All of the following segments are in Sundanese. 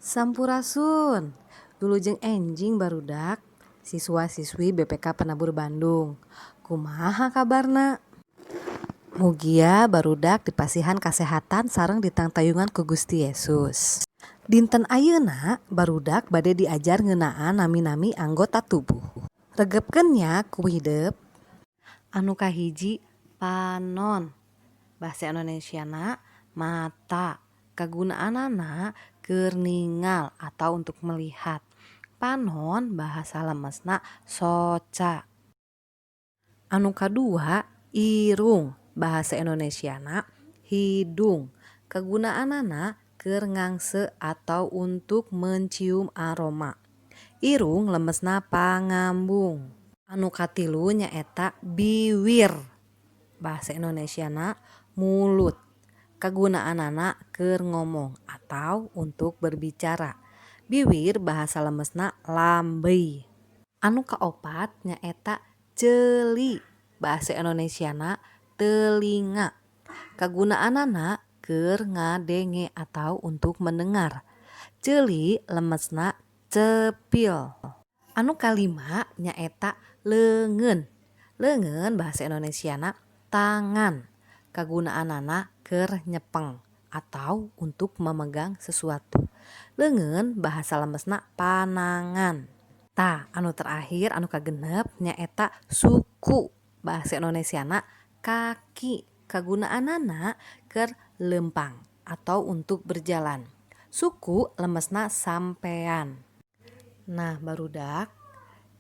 Sampurasun, wilujeng enjing barudak siswa-siswi BPK Penabur Bandung. Kumaha kabarna? Mugia barudak dipasihan kasehatan sareng ditangtayungan ku Gusti Yesus. Dinten ayeuna barudak bade diajar ngeunaan nami-nami anggota tubuh. Regepkeun nya ku hideep. Anu kahiji panon. Bahasa Indonesiana mata. Kagunaanana keur ningal atau untuk melihat. Panon bahasa lemesna soca. Anu kadua irung. Bahasa Indonesiana hidung. Kagunaanana keur ngangse atau untuk mencium aroma. Irung lemesna pangambung. Anu katilu nyaeta biwir. Bahasa Indonesiana mulut. Kagunaanana keur ngomong atau untuk berbicara. Biwir bahasa lemesna lambei. Anu kaopat nyaeta ceuli. Bahasa Indonesiana telinga. Kagunaanana keur ngadenge atau untuk mendengar. Ceuli lemesna cepil. Anu kalima nyaeta leungeun. Leungeun bahasa Indonesiana tangan. Kagunaanana keur nyepeng atau untuk memegang sesuatu. Leungeun bahasa lemesna panangan. Tah, anu terakhir anu kagenep nyaeta suku. Bahasa Indonesiana kaki. Kagunaanana keur leumpang atau untuk berjalan. Suku lemesna sampean. Nah, barudak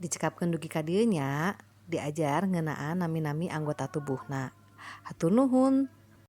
dicekapkeun dugi ka dieu nya diajar ngeunaan nami-nami anggota tubuhna. Hatur nuhun.